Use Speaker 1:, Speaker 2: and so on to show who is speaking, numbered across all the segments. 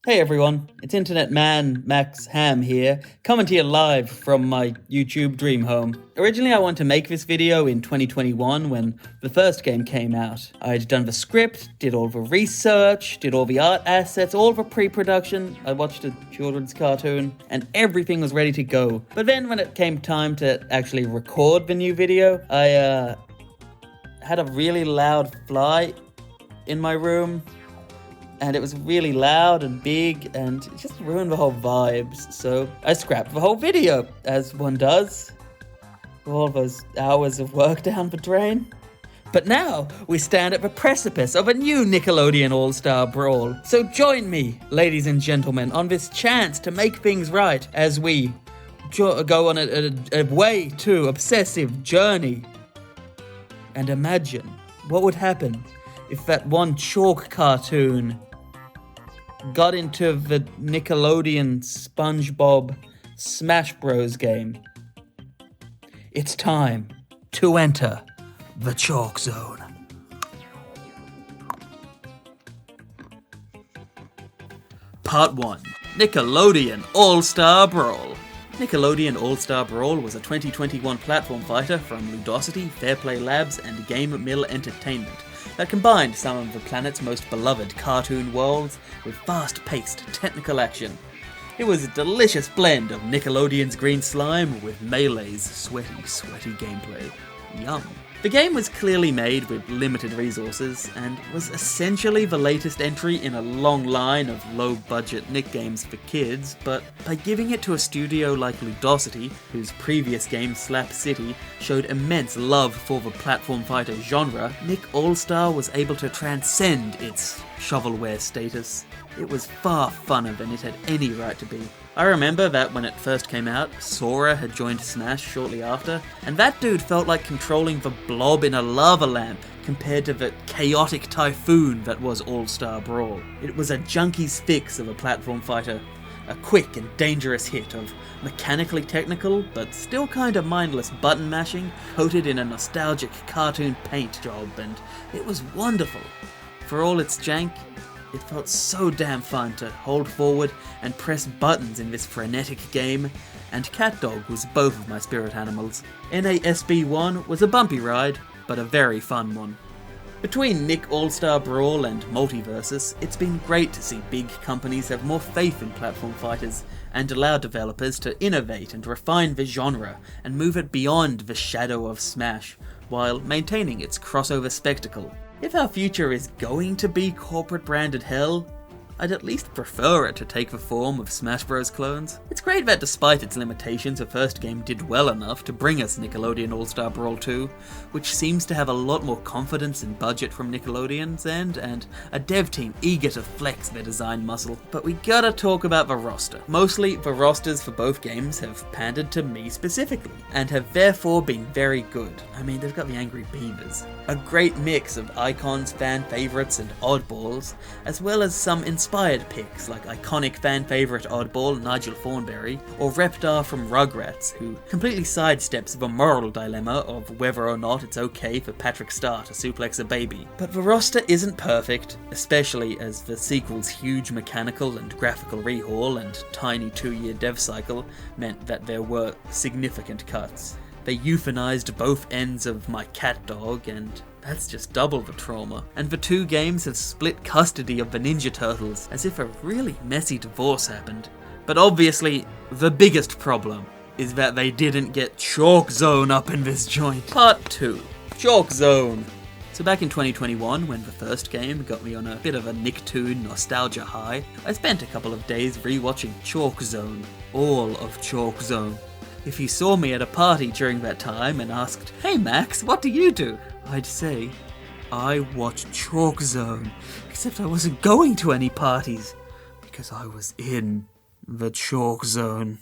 Speaker 1: Hey everyone, it's Internet Man Max Ham here, coming to you live from my YouTube dream home. Originally I wanted to make this video in 2021 when the first game came out. I'd done the script, did all the research, did all the art assets, all the pre-production, I watched a children's cartoon, and everything was ready to go. But then when it came time to actually record the new video, I had a really loud fly in my room. And it was really loud and big, and it just ruined the whole vibes. So I scrapped the whole video, as one does. All those hours of work down the drain. But now, we stand at the precipice of a new Nickelodeon All-Star Brawl. So join me, ladies and gentlemen, on this chance to make things right as we go on a way to obsessive journey. And imagine what would happen if that one chalk cartoon got into the Nickelodeon SpongeBob Smash Bros. Game. It's time to enter the chalk zone. Part 1. Nickelodeon All-Star Brawl. Nickelodeon All-Star Brawl was a 2021 platform fighter from Ludosity, Fairplay Labs, and Game Mill Entertainment that combined some of the planet's most beloved cartoon worlds with fast-paced technical action. It was a delicious blend of Nickelodeon's green slime with Melee's sweaty gameplay. Yum. The game was clearly made with limited resources, and was essentially the latest entry in a long line of low-budget Nick games for kids, but by giving it to a studio like Ludosity, whose previous game Slap City showed immense love for the platform fighter genre, Nick All-Star was able to transcend its shovelware status. It was far funner than it had any right to be. I remember that when it first came out, Sora had joined Smash shortly after, and that dude felt like controlling the blob in a lava lamp compared to the chaotic typhoon that was All-Star Brawl. It was a junkie's fix of a platform fighter, a quick and dangerous hit of mechanically technical, but still kinda mindless button mashing, coated in a nostalgic cartoon paint job, and it was wonderful. For all its jank, it felt so damn fun to hold forward and press buttons in this frenetic game, and CatDog was both of my spirit animals. NASB1 was a bumpy ride, but a very fun one. Between Nick All-Star Brawl and Multiversus, it's been great to see big companies have more faith in platform fighters and allow developers to innovate and refine the genre and move it beyond the shadow of Smash, while maintaining its crossover spectacle. If our future is going to be corporate branded hell, I'd at least prefer it to take the form of Smash Bros. Clones. It's great that despite its limitations, the first game did well enough to bring us Nickelodeon All-Star Brawl 2, which seems to have a lot more confidence and budget from Nickelodeon's end, and a dev team eager to flex their design muscle. But we gotta talk about the roster. Mostly, the rosters for both games have pandered to me specifically, and have therefore been very good. I mean, they've got the Angry Beavers. A great mix of icons, fan favorites, and oddballs, as well as some inspired picks like iconic fan favorite oddball Nigel Thornberry, or Reptar from Rugrats, who completely sidesteps the moral dilemma of whether or not it's okay for Patrick Star to suplex a baby. But the roster isn't perfect, especially as the sequel's huge mechanical and graphical rehaul and tiny 2-year dev cycle meant that there were significant cuts. They euthanized both ends of my cat dog, and that's just double the trauma. And the two games have split custody of the Ninja Turtles, as if a really messy divorce happened. But obviously, the biggest problem is that they didn't get Chalk Zone up in this joint. Part 2. Chalk Zone. So back in 2021, when the first game got me on a bit of a Nicktoon nostalgia high, I spent a couple of days rewatching Chalk Zone. All of Chalk Zone. If you saw me at a party during that time and asked, "Hey Max, what do you do?" I'd say, "I watch Chalk Zone," except I wasn't going to any parties, because I was in the Chalk Zone.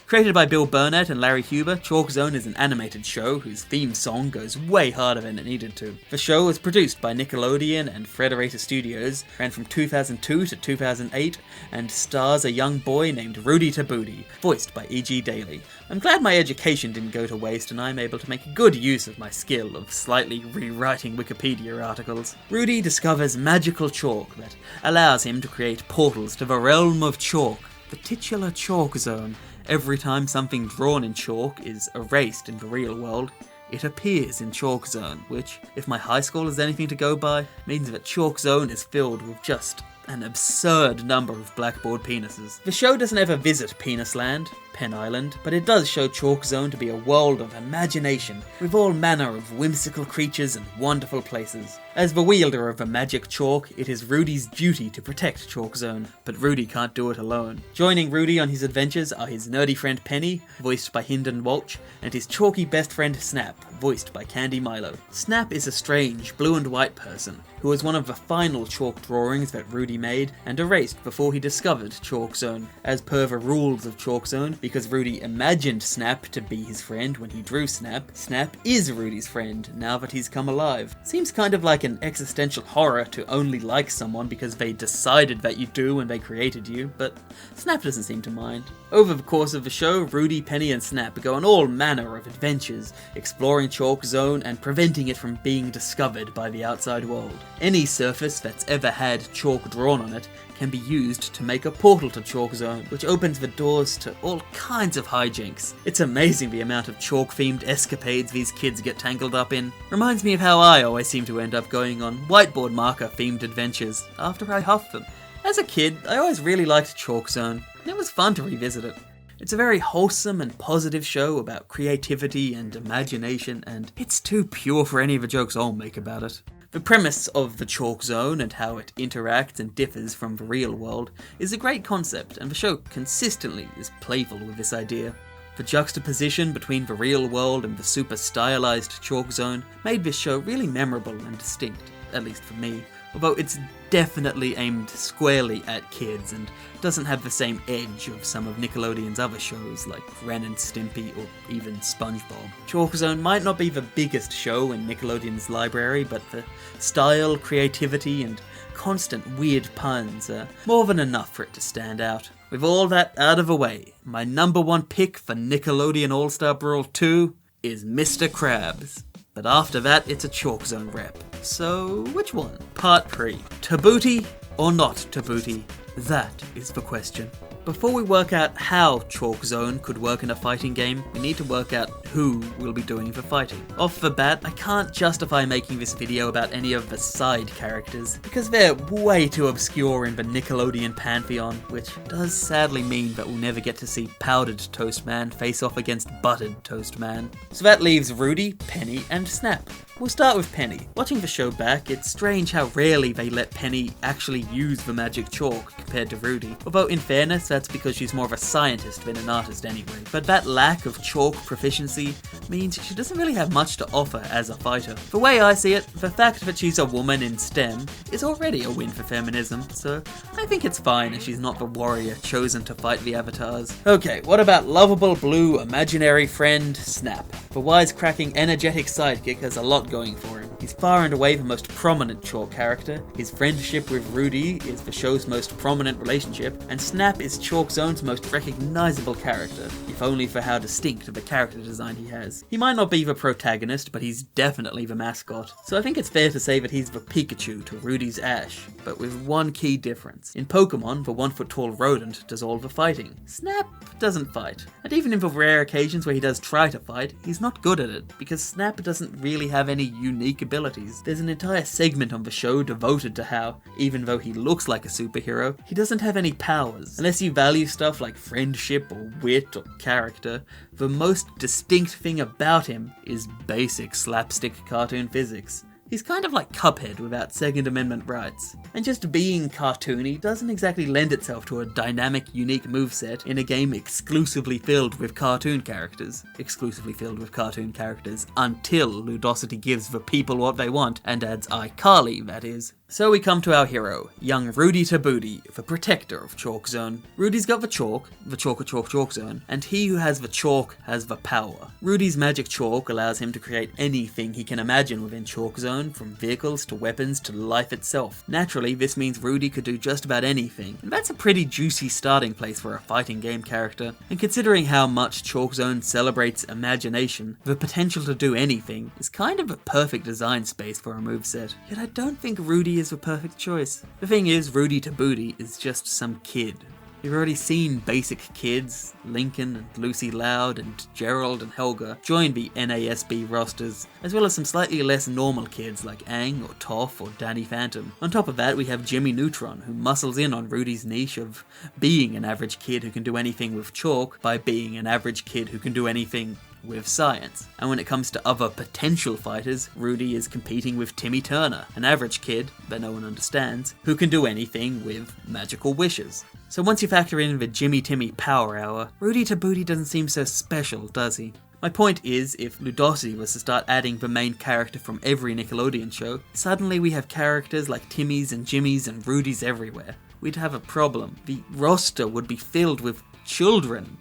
Speaker 1: Created by Bill Burnett and Larry Huber, Chalk Zone is an animated show whose theme song goes way harder than it needed to. The show was produced by Nickelodeon and Frederator Studios, ran from 2002 to 2008, and stars a young boy named Rudy Tabootie, voiced by E.G. Daily. I'm glad my education didn't go to waste and I'm able to make good use of my skill of slightly rewriting Wikipedia articles. Rudy discovers magical chalk that allows him to create portals to the realm of chalk, the titular Chalk Zone. Every time something drawn in chalk is erased in the real world, it appears in Chalk Zone, which, if my high school is anything to go by, means that Chalk Zone is filled with just an absurd number of blackboard penises. The show doesn't ever visit Penisland, Penn Island, but it does show Chalk Zone to be a world of imagination, with all manner of whimsical creatures and wonderful places. As the wielder of the magic chalk, it is Rudy's duty to protect Chalk Zone, but Rudy can't do it alone. Joining Rudy on his adventures are his nerdy friend Penny, voiced by Hynden Walsh, and his chalky best friend Snap, voiced by Candy Milo. Snap is a strange, blue and white person, who was one of the final chalk drawings that Rudy made and erased before he discovered Chalk Zone. As per the rules of Chalk Zone, because Rudy imagined Snap to be his friend when he drew Snap, Snap is Rudy's friend now that he's come alive. Seems kind of like an existential horror to only like someone because they decided that you do when they created you, but Snap doesn't seem to mind. Over the course of the show, Rudy, Penny and Snap go on all manner of adventures, exploring Chalk Zone and preventing it from being discovered by the outside world. Any surface that's ever had chalk drawn on it can be used to make a portal to Chalk Zone, which opens the doors to all kinds of hijinks. It's amazing the amount of chalk-themed escapades these kids get tangled up in. Reminds me of how I always seem to end up going on whiteboard marker-themed adventures after I huff them. As a kid, I always really liked Chalk Zone, and it was fun to revisit it. It's a very wholesome and positive show about creativity and imagination, and it's too pure for any of the jokes I'll make about it. The premise of the Chalk Zone and how it interacts and differs from the real world is a great concept, and the show consistently is playful with this idea. The juxtaposition between the real world and the super stylized Chalk Zone made this show really memorable and distinct, at least for me, although it's definitely aimed squarely at kids and doesn't have the same edge of some of Nickelodeon's other shows like Ren and Stimpy or even SpongeBob. Chalk Zone might not be the biggest show in Nickelodeon's library, but the style, creativity and constant weird puns are more than enough for it to stand out. With all that out of the way, my number one pick for Nickelodeon All-Star Brawl 2 is Mr. Krabs. But after that, it's a Chalk Zone rep. So, which one? Part 3. Tabootie or not Tabootie? That is the question. Before we work out how Chalk Zone could work in a fighting game, we need to work out who will be doing the fighting. Off the bat, I can't justify making this video about any of the side characters, because they're way too obscure in the Nickelodeon pantheon, which does sadly mean that we'll never get to see Powdered Toast Man face off against Buttered Toast Man. So that leaves Rudy, Penny, and Snap. We'll start with Penny. Watching the show back, it's strange how rarely they let Penny actually use the magic chalk compared to Rudy. Although in fairness, that's because she's more of a scientist than an artist anyway. But that lack of chalk proficiency means she doesn't really have much to offer as a fighter. The way I see it, the fact that she's a woman in STEM is already a win for feminism, so I think it's fine if she's not the warrior chosen to fight the avatars. Okay, what about lovable blue imaginary friend Snap? The wisecracking energetic sidekick has a lot going for him. He's far and away the most prominent chalk character, his friendship with Rudy is the show's most prominent relationship, and Snap is Chalk Zone's most recognizable character, if only for how distinct of a character design he has. He might not be the protagonist, but he's definitely the mascot, so I think it's fair to say that he's the Pikachu to Rudy's Ash, but with one key difference. In Pokemon, the 1-foot-tall rodent does all the fighting. Snap doesn't fight, and even in the rare occasions where he does try to fight, he's not good at it, because Snap doesn't really have any unique abilities. There's an entire segment on the show devoted to how, even though he looks like a superhero, he doesn't have any powers. Unless you value stuff like friendship or wit or character, the most distinct thing about him is basic slapstick cartoon physics. He's kind of like Cuphead without Second Amendment rights. And just being cartoony doesn't exactly lend itself to a dynamic, unique moveset in a game exclusively filled with cartoon characters. Exclusively filled with cartoon characters until Ludosity gives the people what they want and adds iCarly, that is. So we come to our hero, young Rudy Tabootie, the protector of Chalk Zone. Rudy's got the chalk zone, and he who has the chalk has the power. Rudy's magic chalk allows him to create anything he can imagine within Chalk Zone, from vehicles to weapons to life itself. Naturally, this means Rudy could do just about anything, and that's a pretty juicy starting place for a fighting game character. And considering how much Chalk Zone celebrates imagination, the potential to do anything is kind of a perfect design space for a moveset. Yet I don't think Rudy is the perfect choice. The thing is, Rudy Tabootie is just some kid. We've already seen basic kids, Lincoln and Lucy Loud and Gerald and Helga, join the NASB rosters, as well as some slightly less normal kids like Aang or Toph or Danny Phantom. On top of that, we have Jimmy Neutron, who muscles in on Rudy's niche of being an average kid who can do anything with chalk by being an average kid who can do anything with science. And when it comes to other potential fighters, Rudy is competing with Timmy Turner, an average kid, that no one understands, who can do anything with magical wishes. So once you factor in the Jimmy Timmy power hour, Rudy Tabootie doesn't seem so special, does he? My point is, if Ludosity was to start adding the main character from every Nickelodeon show, suddenly we have characters like Timmys and Jimmys and Rudys everywhere. We'd have a problem. The roster would be filled with children.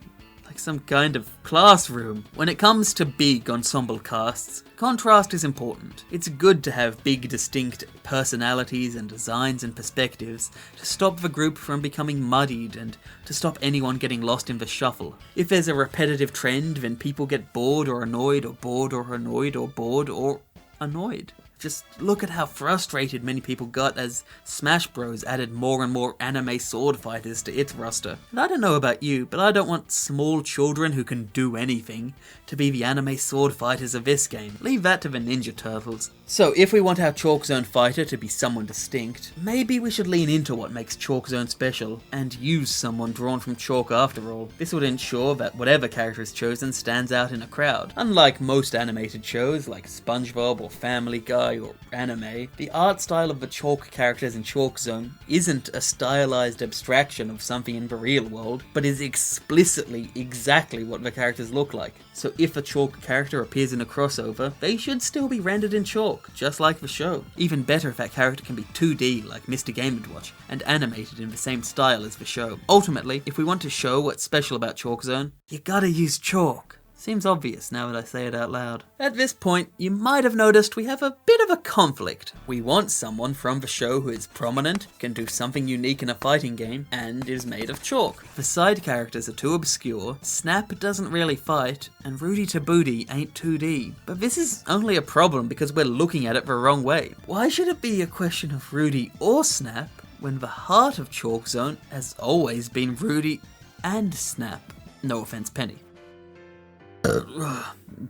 Speaker 1: Some kind of classroom. When it comes to big ensemble casts, contrast is important. It's good to have big, distinct personalities and designs and perspectives to stop the group from becoming muddied and to stop anyone getting lost in the shuffle. If there's a repetitive trend, then people get bored or annoyed or bored or annoyed or bored or annoyed. Just look at how frustrated many people got as Smash Bros added more and more anime sword fighters to its roster. And I don't know about you, but I don't want small children who can do anything to be the anime sword fighters of this game. Leave that to the Ninja Turtles. So if we want our Chalk Zone fighter to be someone distinct, maybe we should lean into what makes Chalk Zone special and use someone drawn from chalk after all. This would ensure that whatever character is chosen stands out in a crowd. Unlike most animated shows like SpongeBob or Family Guy or anime, the art style of the chalk characters in Chalk Zone isn't a stylized abstraction of something in the real world, but is explicitly exactly what the characters look like. So if a chalk character appears in a crossover, they should still be rendered in chalk, just like the show. Even better if that character can be 2D like Mr. Game & Watch, and animated in the same style as the show. Ultimately, if we want to show what's special about Chalk Zone, you gotta use chalk. Seems obvious now that I say it out loud. At this point, you might have noticed we have a bit of a conflict. We want someone from the show who is prominent, can do something unique in a fighting game, and is made of chalk. The side characters are too obscure, Snap doesn't really fight, and Rudy Tabootie ain't 2D. But this is only a problem because we're looking at it the wrong way. Why should it be a question of Rudy or Snap when the heart of Chalk Zone has always been Rudy and Snap? No offense, Penny.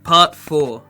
Speaker 1: Part 4.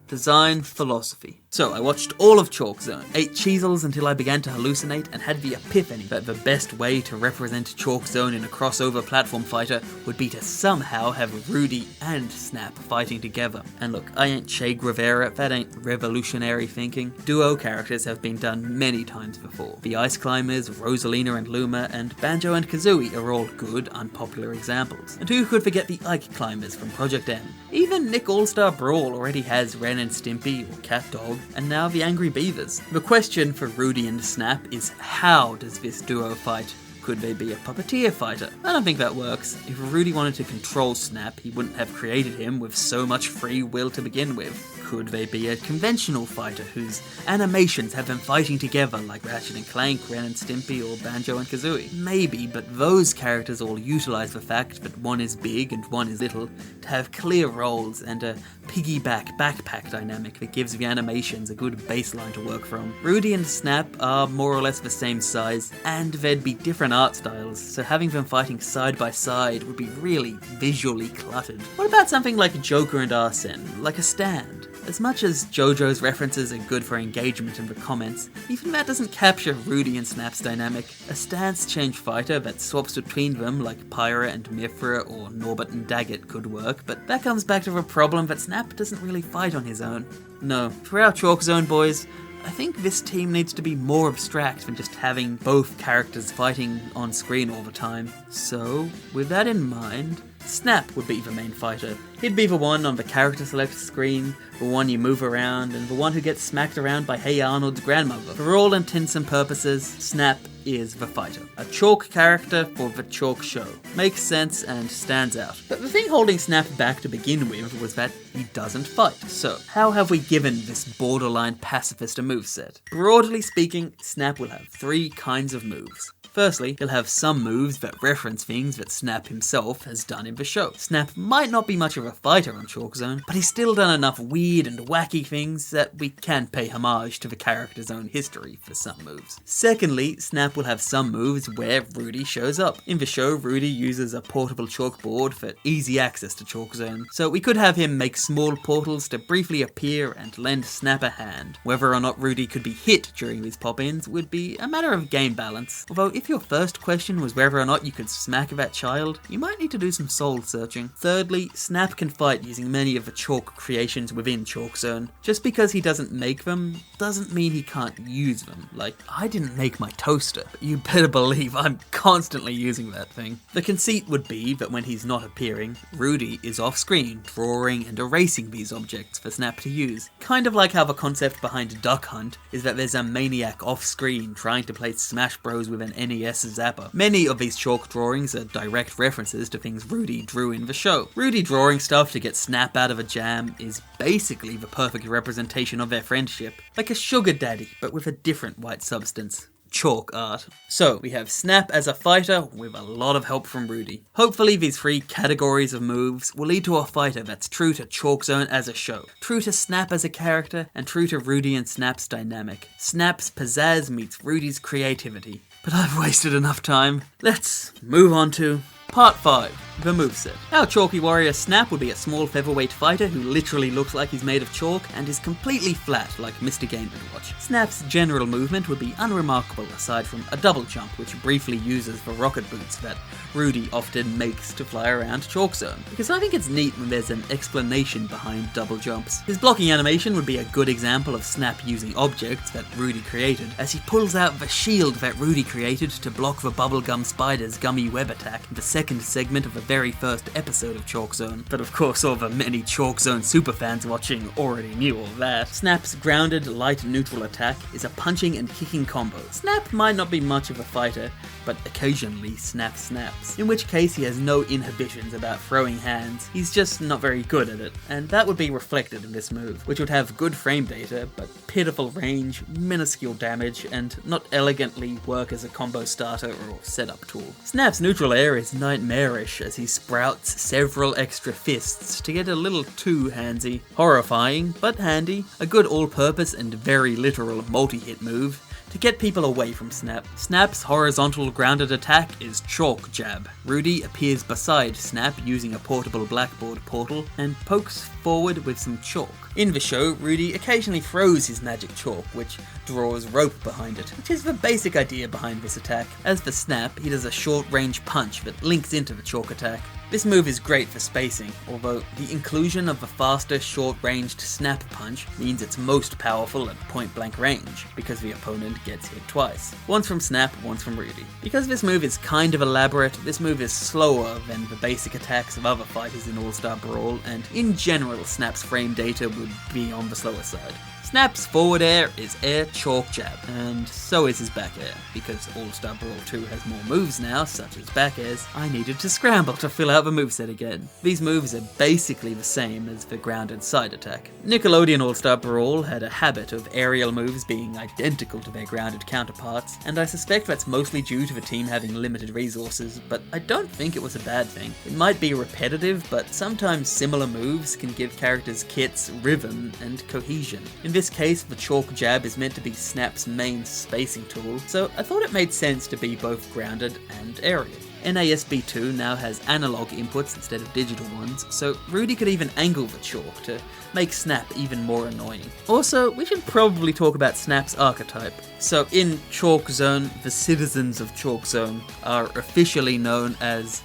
Speaker 1: Design Philosophy. So I watched all of Chalk Zone, ate cheezels until I began to hallucinate, and had the epiphany that the best way to represent Chalk Zone in a crossover platform fighter would be to somehow have Rudy and Snap fighting together. And look, I ain't Che Guevara, that ain't revolutionary thinking. Duo characters have been done many times before. The Ice Climbers, Rosalina and Luma, and Banjo and Kazooie are all good, unpopular examples. And who could forget the Ike Climbers from Project M? Even Nick All-Star Brawl already has Ren and Stimpy, or Cat Dog, and now the Angry Beavers. The question for Rudy and Snap is, how does this duo fight? Could they be a puppeteer fighter? I don't think that works. If Rudy wanted to control Snap, he wouldn't have created him with so much free will to begin with. Could they be a conventional fighter whose animations have them fighting together like Ratchet and Clank, Ren and Stimpy, or Banjo and Kazooie? Maybe, but those characters all utilize the fact that one is big and one is little to have clear roles and a piggyback backpack dynamic that gives the animations a good baseline to work from. Rudy and Snap are more or less the same size, and there'd be different art styles, so having them fighting side by side would be really visually cluttered. What about something like Joker and Arsene, like a stand? As much as JoJo's references are good for engagement in the comments, even that doesn't capture Rudy and Snap's dynamic. A stance change fighter that swaps between them like Pyra and Mithra or Norbert and Daggett could work, but that comes back to the problem that Snap doesn't really fight on his own. No, for our Chalk Zone boys, I think this team needs to be more abstract than just having both characters fighting on screen all the time. So, with that in mind, Snap would be the main fighter. He'd be the one on the character select screen, the one you move around, and the one who gets smacked around by Hey Arnold's grandmother. For all intents and purposes, Snap is the fighter. A Chalk character for the Chalk show. Makes sense and stands out. But the thing holding Snap back to begin with was that he doesn't fight. So, how have we given this borderline pacifist a moveset? Broadly speaking, Snap will have 3 kinds of moves. Firstly, he'll have some moves that reference things that Snap himself has done in the show. Snap might not be much of a fighter on Chalk Zone, but he's still done enough weird and wacky things that we can pay homage to the character's own history for some moves. Secondly, Snap will have some moves where Rudy shows up. In the show, Rudy uses a portable chalkboard for easy access to Chalk Zone, so we could have him make small portals to briefly appear and lend Snap a hand. Whether or not Rudy could be hit during these pop-ins would be a matter of game balance, although if your first question was whether or not you could smack that child, you might need to do some soul searching. Thirdly, Snap can fight using many of the Chalk creations within Chalk Zone. Just because he doesn't make them, doesn't mean he can't use them. Like, I didn't make my toaster, but you better believe I'm constantly using that thing. The conceit would be that when he's not appearing, Rudy is off screen, drawing and erasing these objects for Snap to use. Kind of like how the concept behind Duck Hunt is that there's a maniac off screen trying to play Smash Bros with an NES zapper. Many of these Chalk drawings are direct references to things Rudy drew in the show. Rudy drawing stuff to get Snap out of a jam is basically the perfect representation of their friendship. Like a sugar daddy, but with a different white substance. Chalk art. So, we have Snap as a fighter with a lot of help from Rudy. Hopefully these 3 categories of moves will lead to a fighter that's true to Chalk Zone as a show, true to Snap as a character, and true to Rudy and Snap's dynamic. Snap's pizzazz meets Rudy's creativity. But I've wasted enough time. Let's move on to Part 5. The moveset. Our chalky warrior Snap would be a small featherweight fighter who literally looks like he's made of chalk and is completely flat like Mr. Game & Watch. Snap's general movement would be unremarkable aside from a double jump which briefly uses the rocket boots that Rudy often makes to fly around Chalk Zone, because I think it's neat when there's an explanation behind double jumps. His blocking animation would be a good example of Snap using objects that Rudy created, as he pulls out the shield that Rudy created to block the bubblegum spider's gummy web attack in the second segment of the very first episode of Chalk Zone. But of course all the many Chalk Zone superfans watching already knew all that. Snap's grounded light neutral attack is a punching and kicking combo. Snap might not be much of a fighter, but occasionally Snap snaps, in which case he has no inhibitions about throwing hands. He's just not very good at it, and that would be reflected in this move, which would have good frame data, but pitiful range, minuscule damage, and not elegantly work as a combo starter or setup tool. Snap's neutral air is nightmarish as he sprouts several extra fists to get a little too handsy. Horrifying, but handy, a good all-purpose and very literal multi-hit move to get people away from Snap. Snap's horizontal grounded attack is Chalk Jab. Rudy appears beside Snap using a portable blackboard portal and pokes forward with some chalk. In the show, Rudy occasionally throws his magic chalk, which draws rope behind it, which is the basic idea behind this attack. As for Snap, he does a short-range punch that links into the chalk attack. This move is great for spacing, although the inclusion of the faster, short-ranged Snap punch means it's most powerful at point-blank range, because the opponent gets hit twice. Once from Snap, once from Rudy. Because this move is kind of elaborate, this move is slower than the basic attacks of other fighters in All-Star Brawl, and in general, Snap's frame data would be on the slower side. Snap's forward air is air chalk jab, and so is his back air. Because All-Star Brawl 2 has more moves now, such as back airs, I needed to scramble to fill out the moveset again. These moves are basically the same as the grounded side attack. Nickelodeon All-Star Brawl had a habit of aerial moves being identical to their grounded counterparts, and I suspect that's mostly due to the team having limited resources, but I don't think it was a bad thing. It might be repetitive, but sometimes similar moves can give characters' kits rhythm and cohesion. In this case, the chalk jab is meant to be Snap's main spacing tool, so I thought it made sense to be both grounded and aerial. NASB2 now has analog inputs instead of digital ones, so Rudy could even angle the chalk to make Snap even more annoying. Also, we should probably talk about Snap's archetype. So in Chalk Zone, the citizens of Chalk Zone are officially known as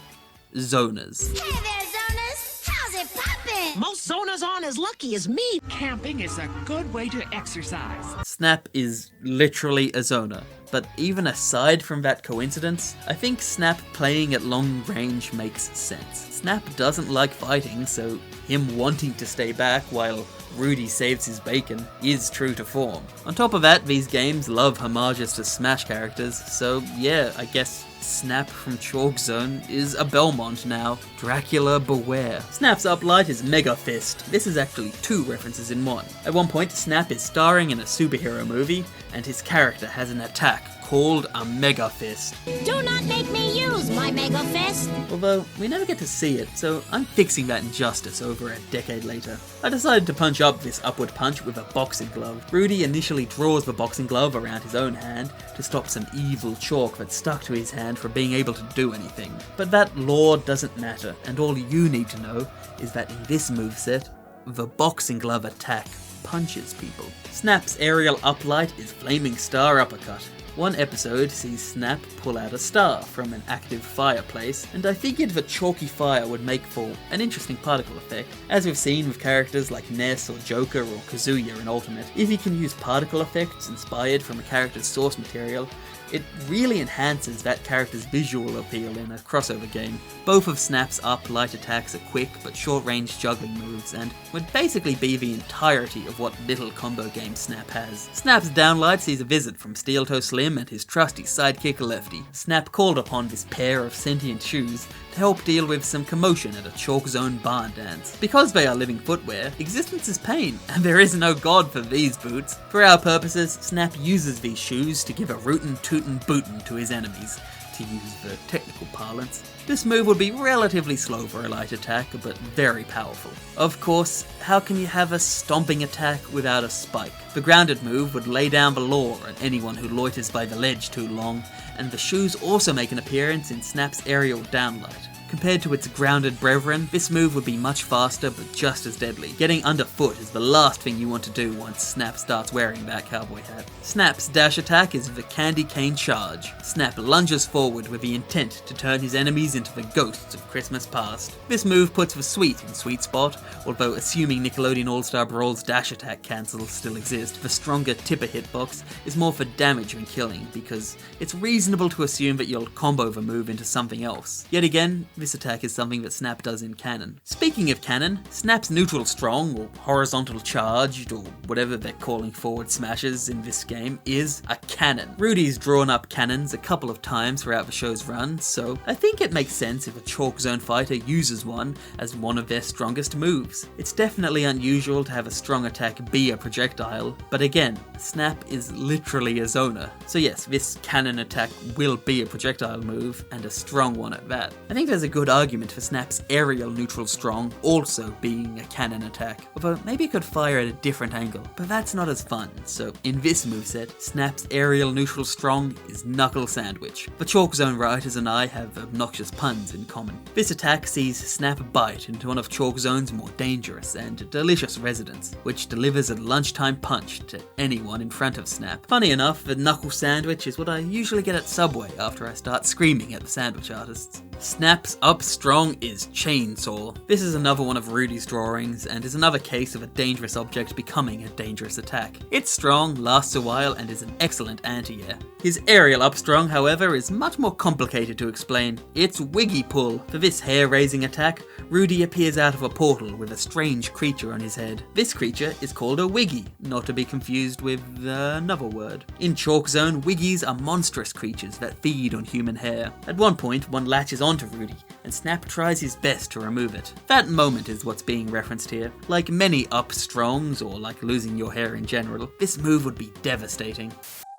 Speaker 1: zoners.
Speaker 2: Hey there, zoners! How's it poppin'?
Speaker 3: Most zoners aren't as lucky as me.
Speaker 4: Camping is a good way to exercise.
Speaker 1: Snap is literally a zoner. But even aside from that coincidence, I think Snap playing at long range makes sense. Snap doesn't like fighting, so him wanting to stay back while Rudy saves his bacon is true to form. On top of that, these games love homages to Smash characters, so yeah, I guess Snap from Chalk Zone is a Belmont now. Dracula beware. Snap's uplight is Mega Fist. This is actually two references in one. At one point, Snap is starring in a superhero movie, and his character has an attack called a Mega Fist.
Speaker 2: Do not make me use my Mega Fist!
Speaker 1: Although, we never get to see it, so I'm fixing that injustice over a decade later. I decided to punch up this upward punch with a boxing glove. Rudy initially draws the boxing glove around his own hand to stop some evil chalk that stuck to his hand from being able to do anything. But that lore doesn't matter, and all you need to know is that in this moveset, the boxing glove attack punches people. Snap's aerial uplight is Flaming Star Uppercut. One episode sees Snap pull out a star from an active fireplace, and I figured the chalky fire would make for an interesting particle effect. As we've seen with characters like Ness or Joker or Kazuya in Ultimate, if you can use particle effects inspired from a character's source material, it really enhances that character's visual appeal in a crossover game. Both of Snap's up-light attacks are quick but short-range juggling moves, and would basically be the entirety of what little combo game Snap has. Snap's downlight sees a visit from Steel Toe Slim and his trusty sidekick Lefty. Snap called upon this pair of sentient shoes to help deal with some commotion at a Chalk Zone barn dance. Because they are living footwear, existence is pain, and there is no god for these boots. For our purposes, Snap uses these shoes to give a rootin' tootin' bootin' to his enemies, to use the technical parlance. This move would be relatively slow for a light attack, but very powerful. Of course, how can you have a stomping attack without a spike? The grounded move would lay down the law on anyone who loiters by the ledge too long, and the shoes also make an appearance in Snap's aerial downlight. Compared to its grounded brethren, this move would be much faster but just as deadly. Getting underfoot is the last thing you want to do once Snap starts wearing that cowboy hat. Snap's dash attack is the Candy Cane Charge. Snap lunges forward with the intent to turn his enemies into the ghosts of Christmas past. This move puts the sweet in sweet spot, although assuming Nickelodeon All-Star Brawl's dash attack cancels still exist, the stronger tipper hitbox is more for damage than killing, because it's reasonable to assume that you'll combo the move into something else. Yet again, this attack is something that Snap does in canon. Speaking of canon, Snap's neutral strong, or horizontal charged, or whatever they're calling forward smashes in this game, is a cannon. Rudy's drawn up cannons a couple of times throughout the show's run, so I think it makes sense if a Chalk Zone fighter uses one as one of their strongest moves. It's definitely unusual to have a strong attack be a projectile, but again, Snap is literally a zoner. So yes, this cannon attack will be a projectile move, and a strong one at that. I think there's a good argument for Snap's aerial neutral strong also being a cannon attack, although maybe it could fire at a different angle, but that's not as fun. So in this moveset, Snap's aerial neutral strong is Knuckle Sandwich. The Chalk Zone writers and I have obnoxious puns in common. This attack sees Snap bite into one of Chalk Zone's more dangerous and delicious residents, which delivers a lunchtime punch to anyone in front of Snap. Funny enough, the Knuckle Sandwich is what I usually get at Subway after I start screaming at the sandwich artists. Snap's up strong is Chainsaw. This is another one of Rudy's drawings, and is another case of a dangerous object becoming a dangerous attack. It's strong, lasts a while, and is an excellent anti-air. His aerial up strong, however, is much more complicated to explain. It's Wiggy Pull. For this hair-raising attack, Rudy appears out of a portal with a strange creature on his head. This creature is called a Wiggy, not to be confused with another word. In Chalk Zone, Wiggies are monstrous creatures that feed on human hair. At one point, one latches onto Rudy, and Snap tries his best to remove it. That moment is what's being referenced here. Like many up strongs, or like losing your hair in general, this move would be devastating.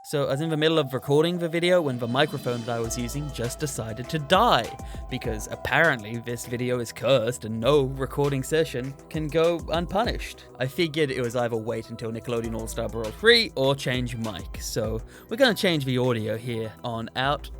Speaker 1: So I was in the middle of recording the video when the microphone that I was using just decided to die, because apparently this video is cursed and no recording session can go unpunished. I figured it was either wait until Nickelodeon All-Star Brawl 3 or change mic, so we're gonna change the audio here on out.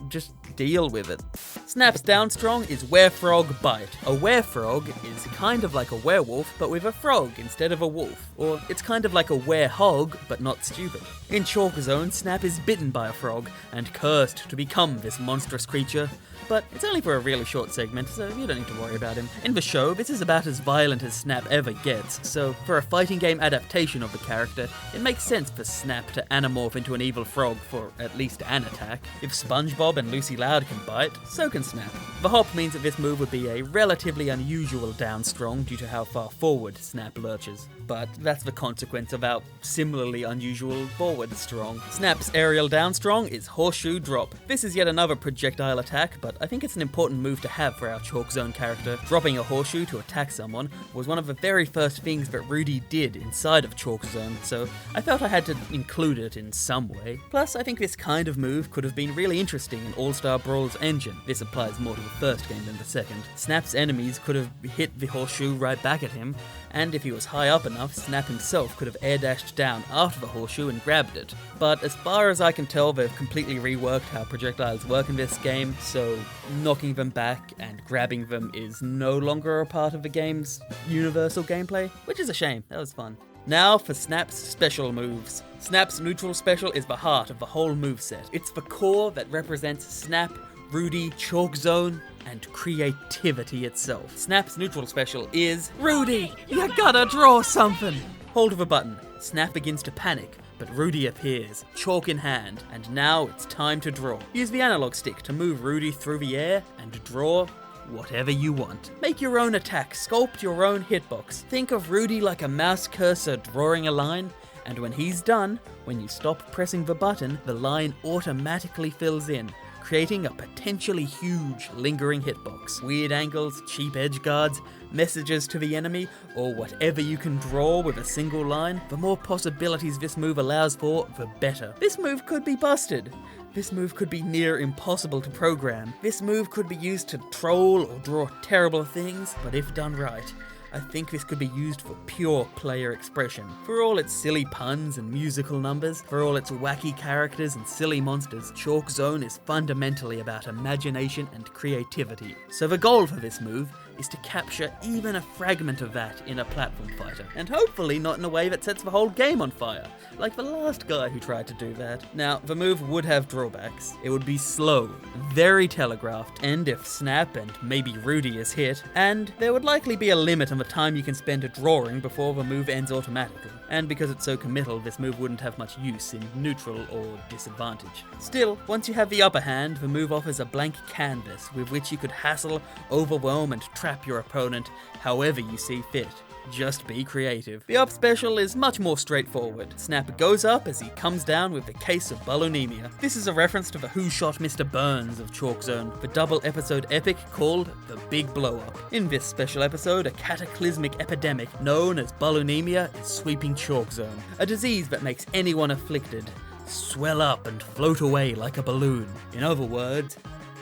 Speaker 1: just deal with it. Snap's down strong is Werefrog Bite. A werefrog is kind of like a werewolf, but with a frog instead of a wolf. Or it's kind of like a werehog, but not stupid. In Chalk Zone, Snap is bitten by a frog and cursed to become this monstrous creature, but it's only for a really short segment, so you don't need to worry about him. In the show, this is about as violent as Snap ever gets, so for a fighting game adaptation of the character, it makes sense for Snap to anamorph into an evil frog for at least an attack. If SpongeBob and Lucy Loud can bite, so can Snap. The hop means that this move would be a relatively unusual down strong due to how far forward Snap lurches, but that's the consequence of our similarly unusual forward strong. Snap's aerial down strong is Horseshoe Drop. This is yet another projectile attack, but I think it's an important move to have for our Chalk Zone character. Dropping a horseshoe to attack someone was one of the very first things that Rudy did inside of Chalk Zone, so I felt I had to include it in some way. Plus, I think this kind of move could have been really interesting in All-Star Brawl's engine. This applies more to the first game than the second. Snap's enemies could have hit the horseshoe right back at him, and if he was high up enough, Snap himself could have air dashed down after the horseshoe and grabbed it. But as far as I can tell, they've completely reworked how projectiles work in this game, so knocking them back and grabbing them is no longer a part of the game's universal gameplay, which is a shame. That was fun. Now for Snap's special moves. Snap's neutral special is the heart of the whole moveset. It's the core that represents Snap, Rudy, Chalk Zone, and creativity itself. Snap's neutral special is Rudy, you gotta draw something! Hold of a button. Snap begins to panic, but Rudy appears, chalk in hand, and now it's time to draw. Use the analog stick to move Rudy through the air and draw whatever you want. Make your own attack, sculpt your own hitbox. Think of Rudy like a mouse cursor drawing a line, and when he's done, when you stop pressing the button, the line automatically fills in, creating a potentially huge lingering hitbox. Weird angles, cheap edge guards, messages to the enemy, or whatever you can draw with a single line, the more possibilities this move allows for, the better. This move could be busted. This move could be near impossible to program. This move could be used to troll or draw terrible things, but if done right, I think this could be used for pure player expression. For all its silly puns and musical numbers, for all its wacky characters and silly monsters, Chalk Zone is fundamentally about imagination and creativity. So the goal for this move is to capture even a fragment of that in a platform fighter, and hopefully not in a way that sets the whole game on fire, like the last guy who tried to do that. Now, the move would have drawbacks. It would be slow, very telegraphed, and if Snap and maybe Rudy is hit, and there would likely be a limit on the time you can spend drawing before the move ends automatically. And because it's so committal, this move wouldn't have much use in neutral or disadvantage. Still, once you have the upper hand, the move offers a blank canvas with which you could hassle, overwhelm, and trap your opponent however you see fit. Just be creative. The up special is much more straightforward. Snap goes up as he comes down with the case of balloonemia. This is a reference to the Who Shot Mr. Burns of Chalk Zone, the double episode epic called The Big Blow Up. In this special episode, a cataclysmic epidemic known as balloonemia is sweeping Chalk Zone, a disease that makes anyone afflicted swell up and float away like a balloon. In other words,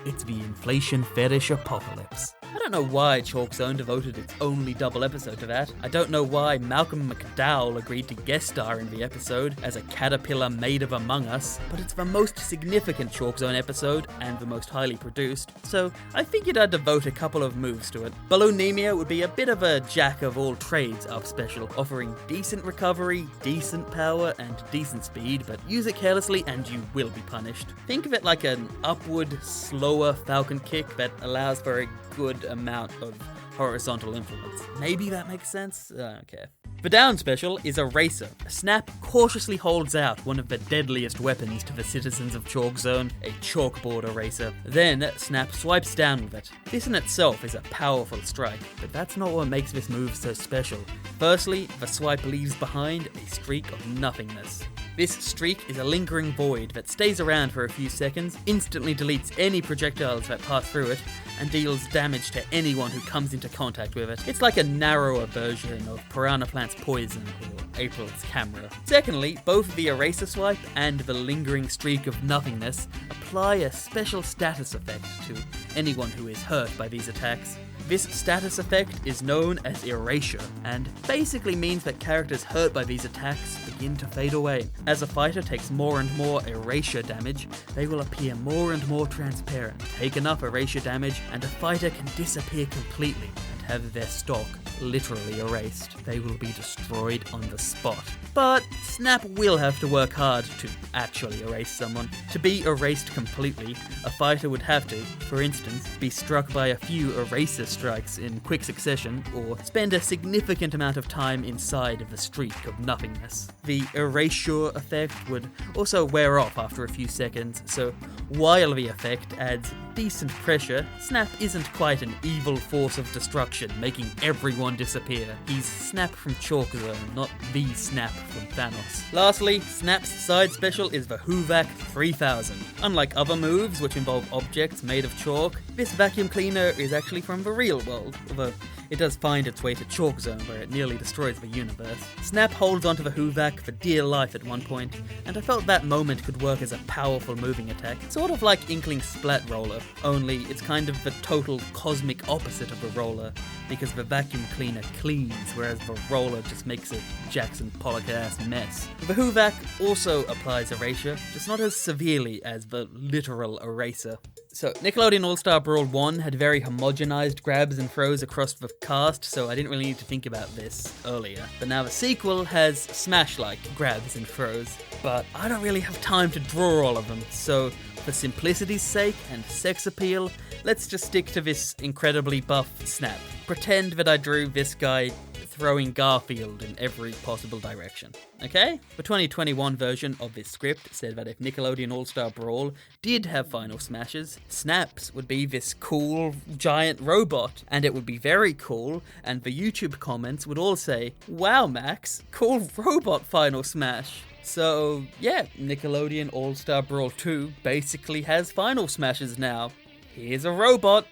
Speaker 1: it's the inflation fetish apocalypse. I don't know why Chalk Zone devoted its only double episode to that. I don't know why Malcolm McDowell agreed to guest star in the episode as a caterpillar made of Among Us, but it's the most significant Chalk Zone episode and the most highly produced, so I figured I'd devote a couple of moves to it. Balloonemia would be a bit of a jack of all trades up special, offering decent recovery, decent power, and decent speed, but use it carelessly and you will be punished. Think of it like an upward, slower falcon kick that allows for a good amount of horizontal influence. Maybe that makes sense? Okay. The down special is Eraser. Snap cautiously holds out one of the deadliest weapons to the citizens of Chalk Zone, a chalkboard eraser. Then, Snap swipes down with it. This in itself is a powerful strike, but that's not what makes this move so special. Firstly, the swipe leaves behind a streak of nothingness. This streak is a lingering void that stays around for a few seconds, instantly deletes any projectiles that pass through it, and deals damage to anyone who comes into contact with it. It's like a narrower version of Piranha Plant's poison or April's camera. Secondly, both the eraser swipe and the lingering streak of nothingness apply a special status effect to anyone who is hurt by these attacks. This status effect is known as erasure, and basically means that characters hurt by these attacks begin to fade away. As a fighter takes more and more erasure damage, they will appear more and more transparent. Take enough erasure damage, and a fighter can disappear completely and have their stock literally erased. They will be destroyed on the spot. But Snap will have to work hard to actually erase someone. To be erased completely, a fighter would have to, for instance, be struck by a few eraser strikes in quick succession, or spend a significant amount of time inside of a streak of nothingness. The erasure effect would also wear off after a few seconds, so while the effect adds decent pressure, Snap isn't quite an evil force of destruction, making everyone disappear. He's Snap from Chalk Zone, not the Snap from Thanos. Lastly, Snap's side special is the Hoovac 3000. Unlike other moves, which involve objects made of chalk, this vacuum cleaner is actually from the real world, although it does find its way to Chalk Zone, where it nearly destroys the universe. Snap holds onto the Hoovac for dear life at one point, and I felt that moment could work as a powerful moving attack, sort of like Inkling's Splat Roller, only it's kind of the total cosmic opposite of a roller, because the vacuum cleaner cleans, whereas the roller just makes a Jackson Pollock-ass mess. The Hoovac also applies erasure, just not as severely as the literal eraser. So, Nickelodeon All-Star Brawl 1 had very homogenized grabs and throws across the cast, so I didn't really need to think about this earlier. But now the sequel has Smash-like grabs and throws, but I don't really have time to draw all of them, so for simplicity's sake and sex appeal, let's just stick to this incredibly buff Snap. Pretend that I drew this guy throwing Garfield in every possible direction, okay? The 2021 version of this script said that if Nickelodeon All-Star Brawl did have final smashes, Snaps would be this cool giant robot, and it would be very cool, and the YouTube comments would all say, "Wow Max, cool robot final smash." So yeah, Nickelodeon All-Star Brawl 2 basically has final smashes now. Here's a robot.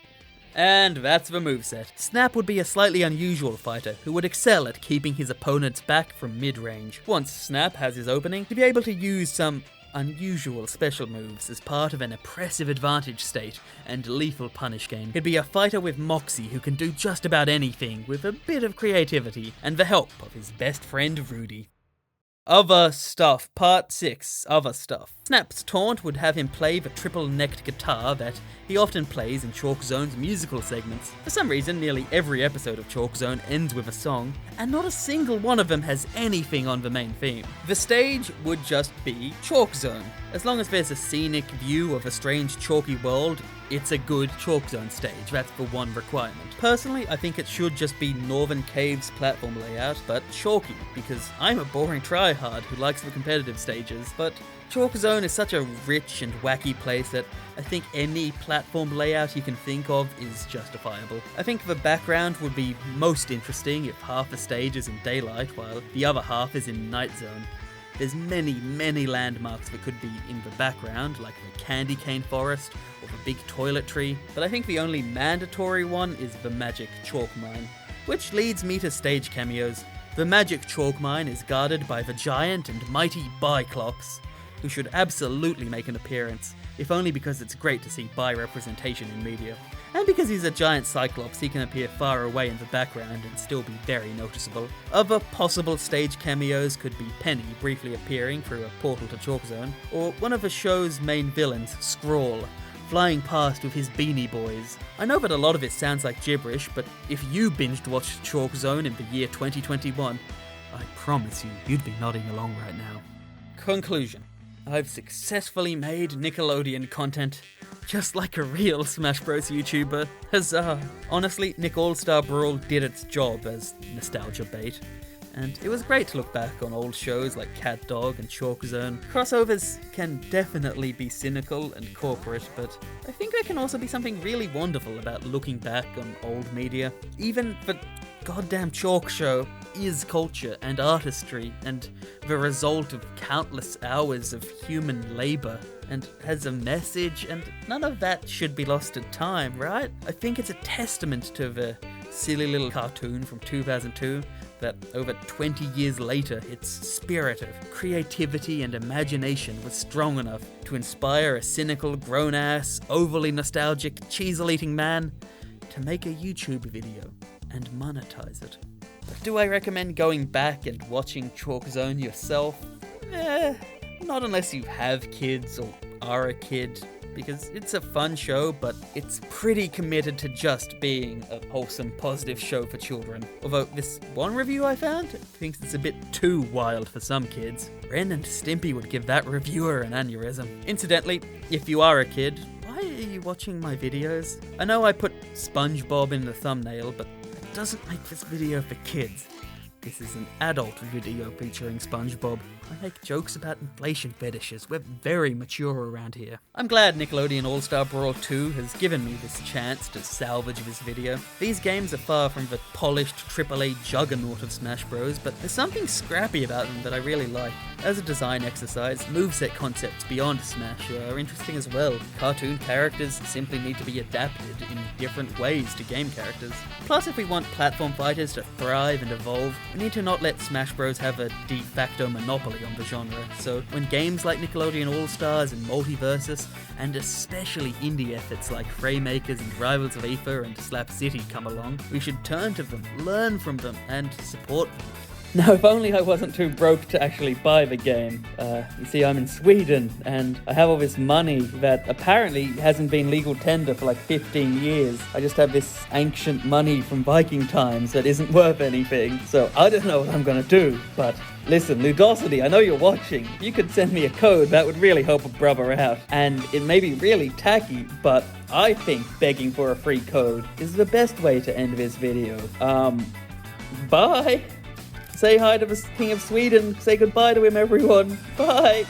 Speaker 1: And that's the moveset. Snap would be a slightly unusual fighter who would excel at keeping his opponents back from mid-range. Once Snap has his opening, he'd be able to use some unusual special moves as part of an oppressive advantage state and lethal punish game. He'd be a fighter with moxie who can do just about anything with a bit of creativity and the help of his best friend Rudy. Other Stuff, Part 6, Other Stuff. Snap's taunt would have him play the triple-necked guitar that he often plays in Chalk Zone's musical segments. For some reason, nearly every episode of Chalk Zone ends with a song, and not a single one of them has anything on the main theme. The stage would just be Chalk Zone. As long as there's a scenic view of a strange chalky world, it's a good Chalk Zone stage. That's the one requirement. Personally, I think it should just be Northern Cave's platform layout, but chalky, because I'm a boring tryhard who likes the competitive stages, but Chalk Zone is such a rich and wacky place that I think any platform layout you can think of is justifiable. I think the background would be most interesting if half the stage is in daylight while the other half is in night zone. There's many landmarks that could be in the background, like the candy cane forest or the big toilet tree, but I think the only mandatory one is the magic chalk mine, which leads me to stage cameos. The magic chalk mine is guarded by the giant and mighty Biclops, who should absolutely make an appearance, if only because it's great to see bi-representation in media. And because he's a giant Cyclops, he can appear far away in the background and still be very noticeable. Other possible stage cameos could be Penny briefly appearing through a portal to Chalk Zone, or one of the show's main villains, Scrawl, flying past with his Beanie Boys. I know that a lot of it sounds like gibberish, but if you binged-watched Chalk Zone in the year 2021, I promise you, you'd be nodding along right now. Conclusion. I've successfully made Nickelodeon content, just like a real Smash Bros YouTuber. Huzzah! Honestly, Nick All-Star Brawl did its job as nostalgia bait, and it was great to look back on old shows like Cat Dog and Chalk Zone. Crossovers can definitely be cynical and corporate, but I think there can also be something really wonderful about looking back on old media. Even the goddamn Chalk Show is culture and artistry and the result of countless hours of human labor and has a message, and none of that should be lost to time, right? I think it's a testament to the silly little cartoon from 2002 that over 20 years later its spirit of creativity and imagination was strong enough to inspire a cynical, grown-ass, overly nostalgic, cheesel-eating man to make a YouTube video and monetize it. But do I recommend going back and watching Chalk Zone yourself? Not unless you have kids or are a kid, because it's a fun show, but it's pretty committed to just being a wholesome, positive show for children. Although this one review I found thinks it's a bit too wild for some kids. Ren and Stimpy would give that reviewer an aneurysm. Incidentally, if you are a kid, why are you watching my videos? I know I put SpongeBob in the thumbnail, but that doesn't make this video for kids. This is an adult video featuring SpongeBob. I make jokes about inflation fetishes. We're very mature around here. I'm glad Nickelodeon All-Star Brawl 2 has given me this chance to salvage this video. These games are far from the polished AAA juggernaut of Smash Bros, but there's something scrappy about them that I really like. As a design exercise, moveset concepts beyond Smash are interesting as well. Cartoon characters simply need to be adapted in different ways to game characters. Plus, if we want platform fighters to thrive and evolve, we need to not let Smash Bros have a de facto monopoly on the genre. So when games like Nickelodeon All-Stars and Multiversus, and especially indie efforts like Fraymakers and Rivals of Aether and Slap City come along, we should turn to them, learn from them, and support them. Now, if only I wasn't too broke to actually buy the game. You see, I'm in Sweden, and I have all this money that apparently hasn't been legal tender for like 15 years. I just have this ancient money from Viking times that isn't worth anything, so I don't know what I'm gonna do. But listen, Ludosity, I know you're watching. If you could send me a code, that would really help a brother out. And it may be really tacky, but I think begging for a free code is the best way to end this video. Bye! Say hi to the King of Sweden. Say goodbye to him, everyone. Bye.